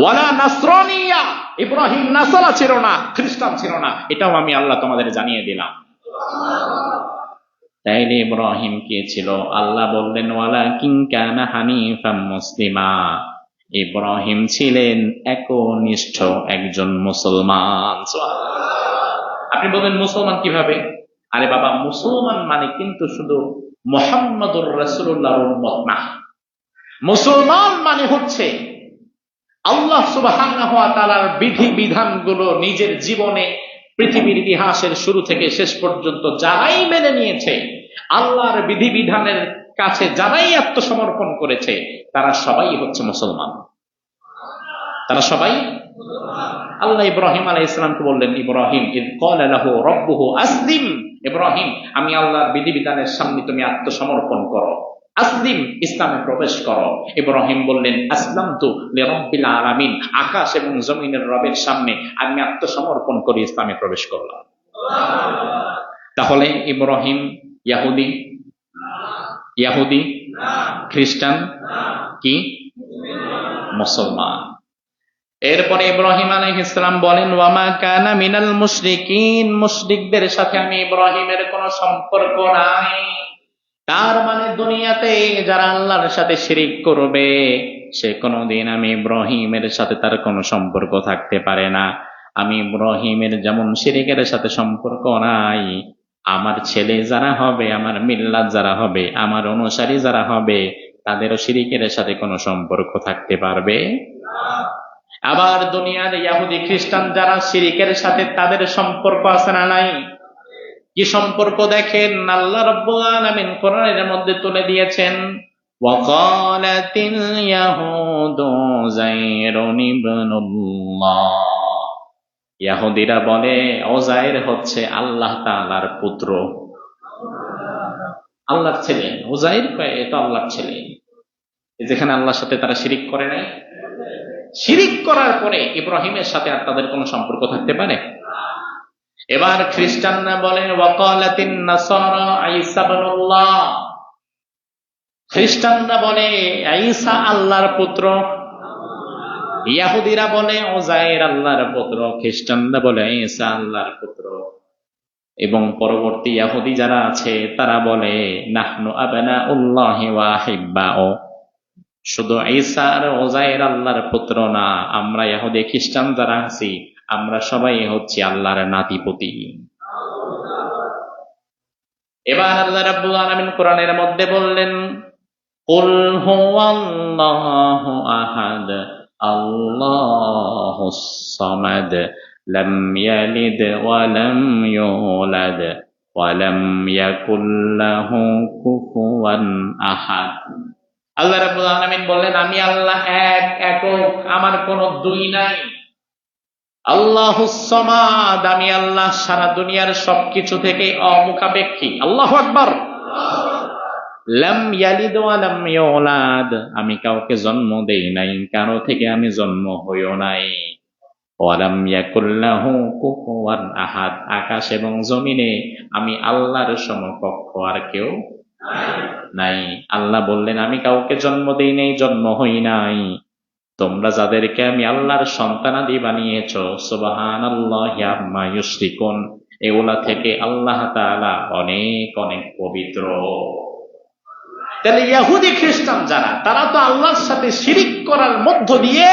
ওয়ালা নাসরানিয়া, ইব্রাহিম নাসারা ছিল না, খ্রিস্টান ছিল না, এটাও আমি আল্লাহ তোমাদের জানিয়ে দিলাম। তাইলে ইব্রাহিম কে ছিল? আল্লাহ বললেন, ওয়ালাকিন কানা হানিফাম মুসলিমা, ইব্রাহিম ছিলেন একনিষ্ঠ একজন মুসলমান। আপনি বলবেন মুসলমান কিভাবে? আরে বাবা, মুসলমান মানে কিন্তু শুধু মুহাম্মদুর রাসূলুল্লাহর উম্মত না। মুসলমান মানে হচ্ছে আল্লাহ সুবহানাহু ওয়া তাআলার বিধি বিধানগুলো নিজের জীবনে পৃথিবীর ইতিহাসের শুরু থেকে শেষ পর্যন্ত যারাই মেনে নিয়েছে, আল্লাহর বিধি বিধানের কাছে যারাই আত্মসমর্পণ করেছে, তারা সবাই হচ্ছে মুসলমান। তারা সবাই আল্লাহ ইব্রাহিম আলাইহিস সালামকে বললেন, ইব্রাহিম ইদ ক্বালা লাহু রাব্বুহু আসলিম, ইব্রাহিম আমি আল্লাহর বিধি বিধানের সামনে তুমি আত্মসমর্পণ করো, আসলিম ইসলামে প্রবেশ করো। ইব্রাহিম বললেন, আসলামতু লিরাব্বিল আলামিন, আকাশ এবং জমিনের রবের সামনে আমি আত্মসমর্পণ করে ইসলামে প্রবেশ করলাম। তাহলে ইব্রাহিম ইহুদি? ইহুদি খ্রিস্টান কি? মুসলমান। এরপরে ইব্রাহিম আলাইহিস সালাম বলেন, ওয়ামা কানা মিনাল মুশরিকিন, মুশরিকদের সাথে আমি ইব্রাহিমের কোনো সম্পর্ক নাই। তার মানে দুনিয়াতে যারা আল্লাহর সাথে শিরিক করবে, সে কোনোদিন আমি ইব্রাহিমের সাথে তার কোনো সম্পর্ক থাকতে পারে না। আমি ইব্রাহিমের যেমন শিরিকের সাথে সম্পর্ক নাই, আমার ছেলে যারা হবে, আমার মিল্লাত যারা হবে, আমার অনুসারী যারা হবে, তাদেরও শিরিকের সাথে কোনো সম্পর্ক থাকতে পারবে না। আবার দুনিয়ার ইহুদি খ্রিস্টান যারা শিরিকের সাথে, তাদের সম্পর্ক আছে না নাই? কি সম্পর্ক দেখেন, আল্লাহ রাব্বুল আলামিন কোরআনের মধ্যে তুলে দিয়েছেন, ওয়াকালাতিল ইয়াহুদু যায়রুন ইবনুল্লাহ, ইহুদিরা বলে ওযায়ের হচ্ছে আল্লাহ তাআলার পুত্র, আল্লাহর ছেলে। ওযায়ের কয় এটা আল্লাহর ছেলে। যেখানে আল্লাহর সাথে তারা শিরিক করে নাই, শিরিক করার পরে ইব্রাহিমের সাথে আর তাদের কোনো সম্পর্ক থাকতে পারে? এবার খ্রিস্টানরা বলে ওয়াকালাতিন নাসারা ঈসা ইবনুল্লাহ, খ্রিস্টানরা বলে ঈসা আল্লাহর পুত্র, ইহুদিরা বলে ওযায়ের আল্লাহর পুত্র, খ্রিস্টানরা বলে ঈসা আল্লাহর পুত্র। এবং পরবর্তী ইহুদি যারা আছে তারা বলে নাহনু আবনাউল্লাহি ওয়া আহিব্বাউ, শুধু ঈসা আর ওযায়ের আল্লাহর পুত্র না, আমরা ইহুদি খ্রিস্টান যারা আছি, আমরা সবাই হচ্ছে আল্লাহর নাতিপতি। এবার আল্লাহ রাব্বুল আলামিন কোরআনের মধ্যে বললেন, কুল হুয়াল্লাহু আহাদ আল্লাহুস সামাদ লাম ইয়ালিদ ওয়া লাম ইউলাদ ওয়ালাম ইয়াকুল লাহু কুফুয়ান আহাদ। আল্লাহ রাব্বুল আলামিন বললেন, আমি আল্লাহ এক, একক, আমার কোনো দুই নাই। আল্লাহুস সামাদ, আমি আল্লাহ সারা দুনিয়ার সবকিছু থেকে অমুখাপেক্ষী। আল্লাহু আকবার। লাম ইয়ালিদ ওয়া লাম ইউলাদ, আমি কাউকে জন্ম দেই নাই, কারো থেকে আমি জন্ম হইও নাই। ওয়ালাম ইয়াকুল লাহু কুফুয়ান আহাদ, আকাশ এবং জমিনে আমি আল্লাহর সমকক্ষ আর কেউ নাই। আল্লাহ বললেন, আমি কাউকে জন্ম দেই নাই, জন্ম হই নাই। তোমরা যাদেরকে আমি আল্লাহর সন্তানাদি বানিয়েছো, সুবহানাল্লাহি আম্মা ইউশরিকুন, এগুলা থেকে আল্লাহ তাআলা অনেক অনেক পবিত্র। তাহলে ইহুদি খ্রিস্টান যারা, তারা তো আল্লাহর সাথে শিরিক করার মধ্য দিয়ে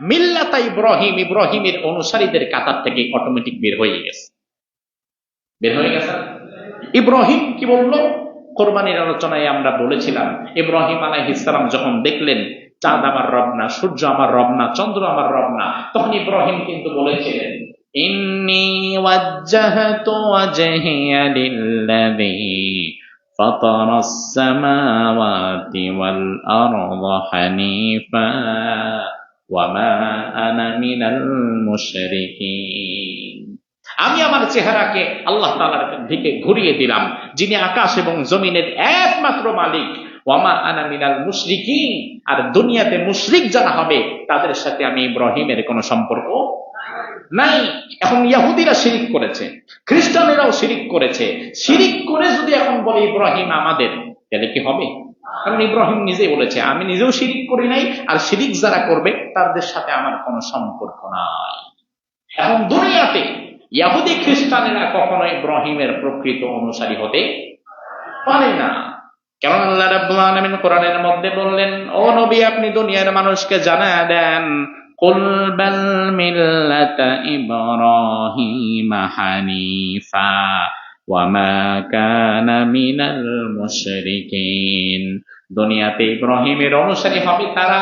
মিল্লাতা ইব্রাহিম, ইব্রাহিমের অনুসারীদের কাতার থেকে অটোমেটিক বের হয়ে গেছে। ইব্রাহিম কি বললো? কোরবানির আলোচনায় আমরা বলেছিলাম, ইব্রাহিম আলাইহিস সালাম যখন দেখলেন চাঁদ আমার রব না, সূর্য আমার রব না, চন্দ্র আমার রব না, তখন ইব্রাহিম কিন্তু বলেছিলেন, ইন্নী ওয়াজ্জাহতু ওয়াজহিয়া লিল্লাযী ফাতারাস সামাওয়াতি ওয়াল আরদা হানিফা ওয়া মা আনা মিনাল মুশরিকিন। আমি আমার চেহারাকে আল্লাহ তাআলার দিকে ঘুরিয়ে দিলাম, যিনি আকাশ এবং জমিনের একমাত্র মালিক। ওয়ামা আনা মিনাল মুশরিকিন, আর দুনিয়াতে মুশরিক যারা হবে তাদের সাথে আমি ইব্রাহিমের কোনো সম্পর্ক নাই। এখন ইহুদিরা শিরিক করেছে, খ্রিস্টানেরাও শিরিক করেছে। শিরিক করে যদি এখন বলে ইব্রাহিম আমাদের, তাহলে কি হবে? কারণ ইব্রাহিম নিজেই বলেছে, আমি নিজেও শিরিক করি নাই, আর শিরিক যারা করবে তাদের সাথে আমার কোনো সম্পর্ক নাই। এখন দুনিয়াতে ইহুদি খ্রিস্টানেরা কখনো ইব্রাহিমের প্রকৃত অনুসারী হতে পারে না। কারণ আল্লাহ রাব্বুল আলামিন কোরআনের মধ্যে বললেন, ও নবী, আপনি দুনিয়ার মানুষকে জানায় দেন, কুল বাল মিল্লাতা ইব্রাহিম হানিফা ওয়া মা কানা মিনাল মুশরিকিন। দুনিয়াতে ইব্রাহিমের অনুসারী হবে তারা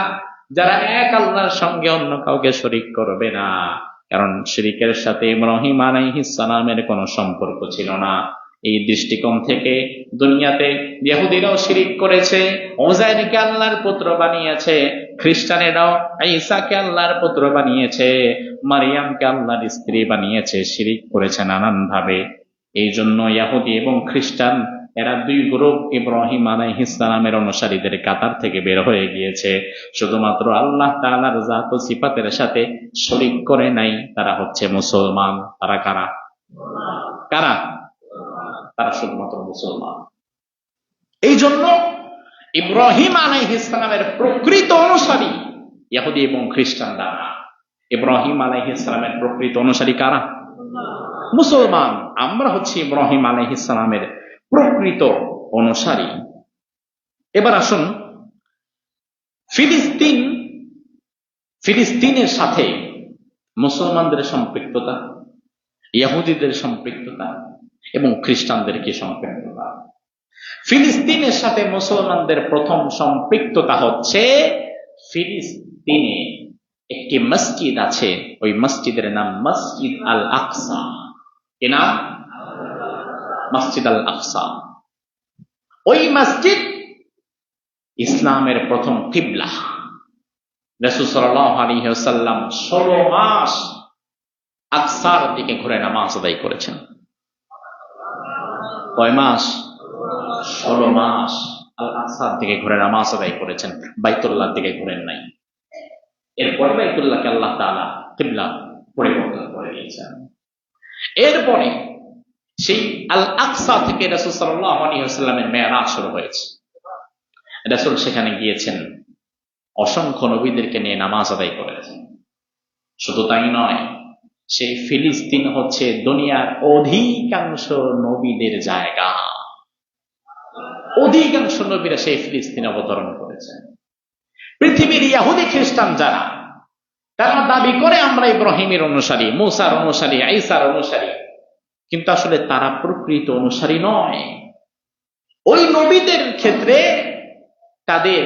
যারা এক আল্লাহর সঙ্গে অন্য কাউকে শরীক করবে না। কারণ শিরিকের সাথে ইব্রাহিম আলাইহিস সালামের কোনো সম্পর্ক ছিল না। এই দৃষ্টিকোণ থেকে দুনিয়াতে ইহুদিরাও শিরিক করেছে, উযাইরকে আল্লাহর পুত্র বানিয়েছে, খ্রিস্টানেরাও ঈসাকে আল্লাহর পুত্র বানিয়েছে, মারিয়ামকে আল্লাহর স্ত্রী বানিয়েছে, শিরিক করেছে নানান ভাবে। এই জন্য ইহুদি এবং খ্রিস্টান এরা দুই গ্রুপ ইব্রাহিম আলাইহিস সালামের অনুসারীদের কাতার থেকে বের হয়ে গিয়েছে। শুধুমাত্র আল্লাহ তাআলার জাত ও সিফাতের সাথে শরীক করে নাই, তারা হচ্ছে মুসলমান। তারা কারা? কারা? তারা শুধুমাত্র মুসলমান। এই জন্য ইব্রাহিম আলাইহিস সালামের প্রকৃত অনুসারী ইহুদি এবং খ্রিস্টানরা। ইব্রাহিম আলাইহিস সালামের প্রকৃত অনুসারী কারা? মুসলমান। আমরা হচ্ছি ইব্রাহিম আলাইহিস সালামের প্রকৃত অনুসারী। এবার আসুন, ফিলিস্তিনের সাথে মুসলমানদের সম্পৃক্ততা, ইহুদিদের সম্পৃক্ততা এবং খ্রিস্টানদের কি সম্পৃক্ততা। ফিলিস্তিনের সাথে মুসলমানদের প্রথম সম্পৃক্ততা হচ্ছে, ফিলিস্তিনে একটি মসজিদ আছে, ওই মসজিদের নাম মসজিদ আল আকসা। কি নাম? মসজিদ আল আকসা। ওই মসজিদ ইসলামের প্রথম কিবলা। রাসূল সাল্লাল্লাহু আলাইহি ওয়াসাল্লাম 16 মাস আকসার দিকে ঘুরে নামাজ আদায় করেছেন। কয় মাস? 16 মাস আল আকসার দিকে ঘুরে নামাজ আদায় করেছেন, বাইতুল্লাহর দিকে ঘুরেন নাই। এরপরে বাইতুল্লাহকে আল্লাহ তাআলা কিবলা পরিবর্তন করে দিয়েছেন। এরপরে সেই আল আকসা থেকে রাসূল সাল্লাল্লাহু আলাইহি ওয়াসাল্লামের মেরাজ শুরু হয়েছে। রাসূল সেখানে গিয়েছেন, অসংখ্য নবীদেরকে নিয়ে নামাজ আদায় করেছেন। শুধু তাই নয়, সেই ফিলিস্তিন হচ্ছে দুনিয়ার অধিকাংশ নবীদের জায়গা। অধিকাংশ নবীরা সেই ফিলিস্তিনে অবতরণ করেছেন। পৃথিবীর ইহুদি খ্রিস্টান যারা, তারা দাবি করে আমরা ইব্রাহিমের অনুসারী, মূসার অনুসারী, ঈসার অনুসারী, কিন্তু আসলে তারা প্রকৃত অনুসারী নয়। ওই নবীদের ক্ষেত্রে তাদের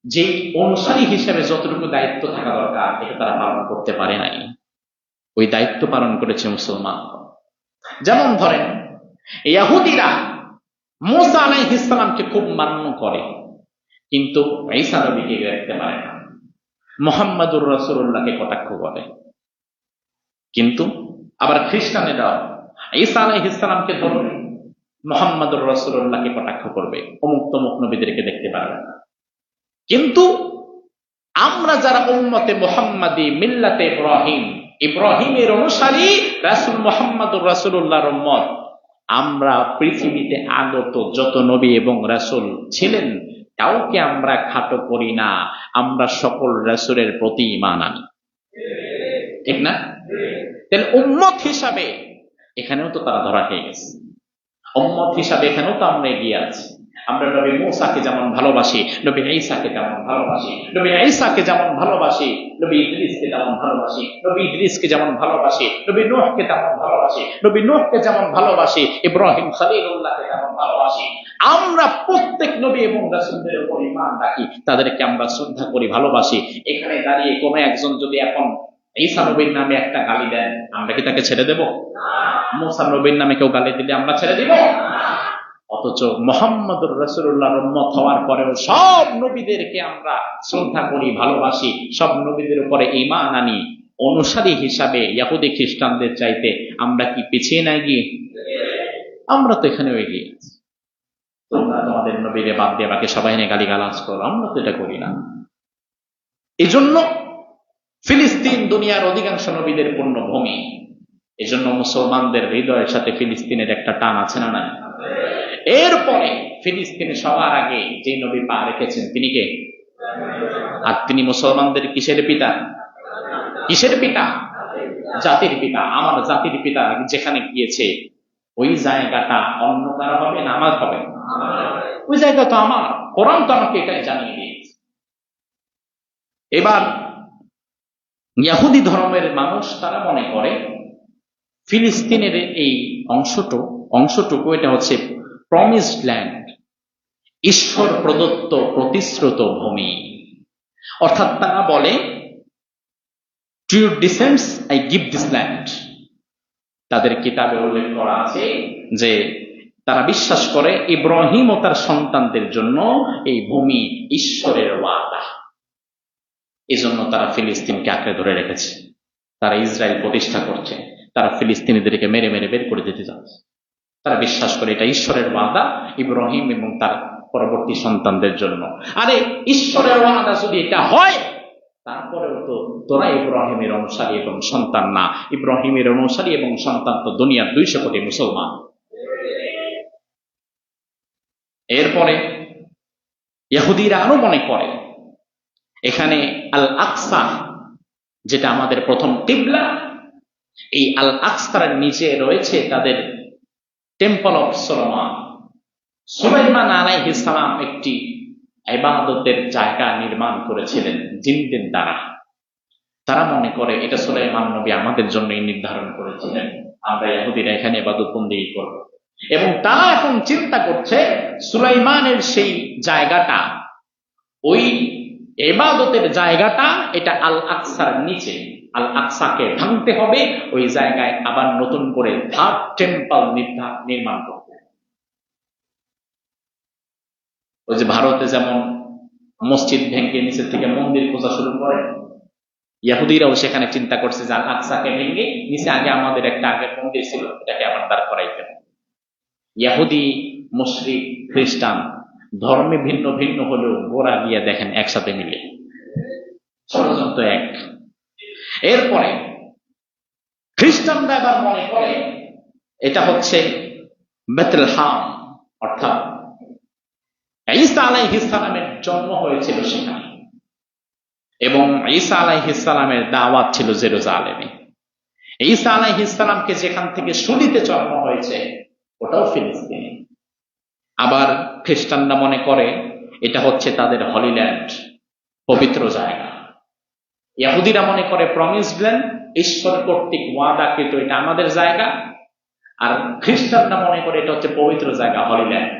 যে অনুসারী হিসেবে যতটুকু দায়িত্ব থাকা দরকার, এটা তারা পালন করতে পারে নাই। ওই দায়িত্ব পালন করেছে মুসলমান। যেমন ধরেন, ইহুদিরা মূসা আলাইহিস সালামকে খুব মান্য করে, কিন্তু ঈসা নবীকে দেখতে পারে না, মুহাম্মাদুর রাসূলুল্লাহকে কটাক্ষ করে। কিন্তু আবার খ্রিস্টানেরাও ঈসা আলাইহিস সালামকে ধরবে, মুহাম্মাদুর রাসূলুল্লাহকে কটাক্ষ করবে, অমুক তমুক নবীদেরকে দেখতে পারবে না। কিন্তু আমরা যারা উম্মতে মুহাম্মাদি, মিল্লাতে ইব্রাহিম, ইব্রাহিমের অনুসারী, রাসূল মুহাম্মাদুর রাসূলুল্লাহর উম্মত, আমরা পৃথিবীতে আগত যত নবী এবং রাসূল ছিলেন কাউকে আমরা খাটো করি না, আমরা সকল রাসূলের প্রতি ঈমান আনি, ঠিক না? তাহলে উম্মত হিসাবে এখানেও তো তারা ধরা খেয়ে গেছে, উম্মত হিসাবে এখানেও তো আমরা এগিয়ে আছি। আমরা নবী মূসাকে যেমন ভালোবাসি, নবী ঈসাকে যেমন ভালোবাসি, নবী ঈসাকে যেমন ভালোবাসি, নবী ইদ্রিসকে যেমন ভালোবাসি, নবী ইদ্রিসকে যেমন ভালোবাসি, নবী নূহকে যেমন ভালোবাসি, নবী নূহকে যেমন ভালোবাসি, ইব্রাহিম খলিলুল্লাহকে যেমন ভালোবাসি, আমরা প্রত্যেক নবী এবং রাসূলদের উপর ঈমান রাখি, তাদেরকে আমরা শ্রদ্ধা করি, ভালোবাসি। এখানে দাঁড়িয়ে কোনো একজন যদি এখন ঈসা নবীর নামে একটা গালি দেন, আমরা কি তাকে ছেড়ে দেব? মূসা নবীর নামে কেউ গালি দিলে আমরা ছেড়ে দিব? অথচ মুহাম্মদুর রাসূলুল্লাহর উম্মত হওয়ার পরেও সব নবীদেরকে আমরা শ্রদ্ধা করি, ভালোবাসি, সব নবীদের উপরে ঈমান আনি। অনুসারী হিসাবে ইহুদি খ্রিস্টানদের চাইতে আমরা কি পিছিয়ে নাই গিয়ে? আমরা তো এখানেও এগিয়ে আছি। তোমরা তোমাদের নবীরে বাদ দিয়ে বাকি সবাই নিয়ে গালিগালাজ করো, আমরা তো এটা করি না। এজন্য ফিলিস্তিন দুনিয়ার অধিকাংশ নবীদের পূর্ণভূমি। এজন্য মুসলমানদের হৃদয়ের সাথে ফিলিস্তিনের একটা টান আছে না না? এরপরে ফিলিস্তিনে সবার আগে যে নবী পা রেখেছেন তিনি কে? আর তিনি মুসলমানদের কিসের পিতা? কিসের পিতা? জাতির পিতা। আমার জাতির পিতা যেখানে গিয়েছে ওই জায়গাটা অন্য কারো হবে না আমার হবে? ওই জায়গা তো আমার, কোরআন তো আমাকে এটাই জানিয়ে দিয়েছে। এবার ইহুদি ধর্মের মানুষ তারা মনে করে ফিলিস্তিনের এই অংশটুকু এটা হচ্ছে প্রমিসড ল্যান্ড, ঈশ্বর প্রদত্ত প্রতিশ্রুত ভূমি। অর্থাৎ তারা বলে to your descends I give this land. তাদের কিতাবে উল্লেখ করা আছে যে তারা বিশ্বাস করে ইব্রাহিম ও তার সন্তানদের জন্য এই ভূমি ঈশ্বরের ওয়াদা। এজন্য তারা ফিলিস্তিনকে আঁকড়ে ধরে রেখেছে, তারা ইসরায়েল প্রতিষ্ঠা করছে, তারা ফিলিস্তিনিদেরকে মেরে মেরে বের করে দিতে যাচ্ছে। তারা বিশ্বাস করে এটা ঈশ্বরের ওয়াদা ইব্রাহিম এবং তার পরবর্তী সন্তানদের জন্য। আরে ঈশ্বরের ওয়াদা যদি এটা হয়, তারপরেও তো তোরা ইব্রাহিমের অনুসারী এবং সন্তান না। ইব্রাহিমের অনুসারী এবং সন্তান তো দুনিয়ার 200 কোটি মুসলমান। এরপরে ইহুদিরা আরো মনে করে এখানে আল আকসা, যেটা আমাদের প্রথম কিবলা, এই আল আকসার নিচে রয়েছে তাদের টেম্পল অফ সুলাইমান। সুলাইমান আলাইহিস সালাম একটি ইবাদতের জায়গা নির্মাণ করেছিলেন জিনদের দ্বারা। তারা মনে করে এটা সুলাইমান নবী আমাদের জন্যই নির্ধারণ করেছিলেন, আমরা ইহুদিরা এখানে ইবাদত বন্দেগী করব। এবং তারা এখন চিন্তা করছে সুলাইমানের সেই জায়গাটা, ওই ইবাদতের জায়গাটা, এটা আল আকসার নিচে। আল আকসাকে ভাঙতে হবে, ওই জায়গায় আবার নতুন করে থার্ড টেম্পল নির্মাণ করতে। ওই যে ভারতে যেমন মসজিদ ভেঙে নিচের থেকে মন্দির খোঁজা শুরু করে, ইহুদিরাও সেখানে চিন্তা করছে যে আল আকসাকে ভেঙে নিচে আগে আমাদের একটা আগের মন্দির ছিল, এটাকে আবার দাঁড় করাইতে হবে। ইহুদি, মুশরিক, খ্রিস্টান ধর্মে ভিন্ন ভিন্ন হলেও গোড়া গিয়ে দেখেন একসাথে মিলে, ষড়যন্ত্র এক। এরপরে খ্রিস্টানরা এবার মনে করে এটা হচ্ছে বেথলেহেম, অর্থাৎ ঈসা আলাইহিস সালামের জন্ম হয়েছিল সেখানে, এবং ঈসা আলাইহিস সালামের দাওয়াত ছিল জেরুজালেমে। ঈসা আলাইহিস সালামকে যেখান থেকে শুলিতে জন্ম হয়েছে ওটাও ফিলিস্তিনে। আবার খ্রিস্টানরা মনে করে এটা হচ্ছে তাদের হলি ল্যান্ড, পবিত্র জায়গা। ইহুদিরা মনে করে প্রমিসড ল্যান্ড, ঈশ্বর কর্তৃক ওয়াদাকৃত, এটা আমাদের জায়গা। আর খ্রিস্টানরা মনে করে এটা হচ্ছে পবিত্র জায়গা, হলি ল্যান্ড।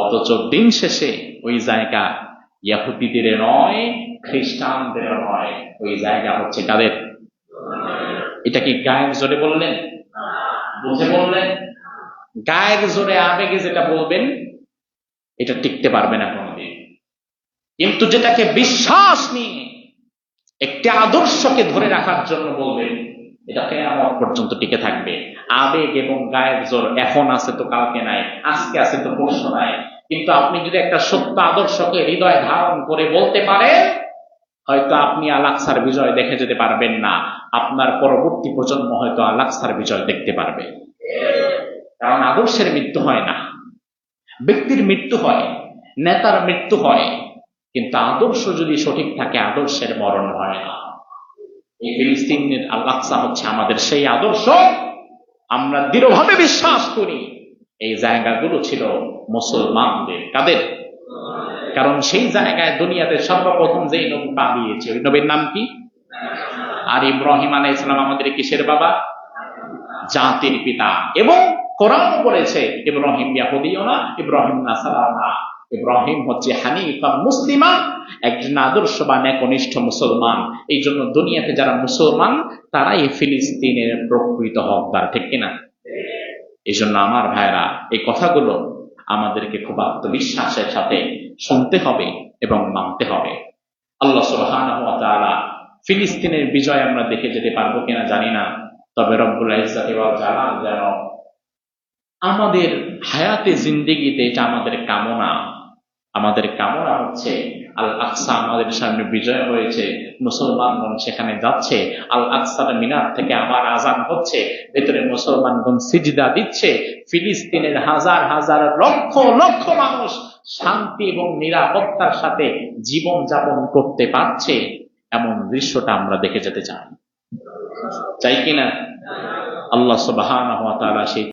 অথচ দিন শেষে ওই জায়গা ইহুদিদের নয়, খ্রিস্টানদের নয়, ওই জায়গা হচ্ছে তাদের। এটা কি গায়ের জোরে বললেন? বুঝে বললেন? গায়ের জোরে আবেগে যেটা বলবেন এটা টিকতে পারবে না কোনোদিন। কিন্তু যেটাকে বিশ্বাস নিয়ে একটি আদর্শকে ধরে রাখার জন্য বলবেন, এটা কিয়ামত পর্যন্ত টিকে থাকবে। আবেগ এবং গায়ের জোর এখন আছে তো কালকে নাই, আজকে আছে তো পরশু নাই। কিন্তু আপনি যদি একটা সত্য আদর্শকে হৃদয়ে ধারণ করে বলতে পারেন, হয়তো আপনি আল আকসার বিজয় দেখে যেতে পারবেন না, আপনার পরবর্তী প্রজন্ম হয়তো আল আকসার বিজয় দেখতে পারবে। কারণ আদর্শের মৃত্যু হয় না, ব্যক্তির মৃত্যু হয়, নেতার মৃত্যু হয়, কিন্তু আদর্শ যদি সঠিক থাকে আদর্শের মরণ হয় না। এই ফিলিস্তিনের আল আকসা হচ্ছে আমাদের সেই আদর্শ। আমরা দৃঢ়ভাবে বিশ্বাস করি এই জায়গাগুলো ছিল মুসলমানদের। কাদের? কারণ সেই জায়গায় দুনিয়াতে সর্বপ্রথম যেই নবী পা দিয়েছে ওই নবীর নাম কি? আর ইব্রাহিম আলাইহিস সালাম আমাদের কিসের বাবা? জাতির পিতা। এবং কোরআন বলেছে ইব্রাহিম ইয়াহুদিও না, ইব্রাহিম নাসারাও না, ইব্রাহিম হচ্ছে হানিফা মুসলিমা, একজন আদর্শবান একনিষ্ঠ মুসলমান। এই জন্য দুনিয়াতে যারা মুসলমান তারাই ফিলিস্তিনের প্রকৃত হকদার, ঠিক কিনা? এই জন্য আমার ভাইরা, এই কথাগুলো আমাদেরকে খুব আত্মবিশ্বাসের সাথে শুনতে হবে এবং মানতে হবে। আল্লাহ সুবহানাহু ওয়া তাআলা ফিলিস্তিনের বিজয় আমরা দেখে যেতে পারবো কিনা জানি না, তবে রব্বুল ইজ্জতি ওয়াল জালাল যেন আমাদের হায়াতে জিন্দেগিতে, এটা আমাদের কামনা। আমাদের কামনা হচ্ছে আল আকসা আমাদের সামনে বিজয় হয়েছে, মুসলমানগণ সেখানে যাচ্ছে, আল আকসার মিনার থেকে আবার আজান হচ্ছে, ভেতরে মুসলমানগণ সিজদা দিচ্ছে, ফিলিস্তিনের হাজার হাজার লক্ষ লক্ষ মানুষ শান্তি এবং নিরাপত্তার সাথে জীবন যাপন করতে পারছে, এমন দৃশ্যটা আমরা দেখে যেতে চাই, চাই কিনা? আল্লাহ সুবহানাহু ওয়া তাআলা সেই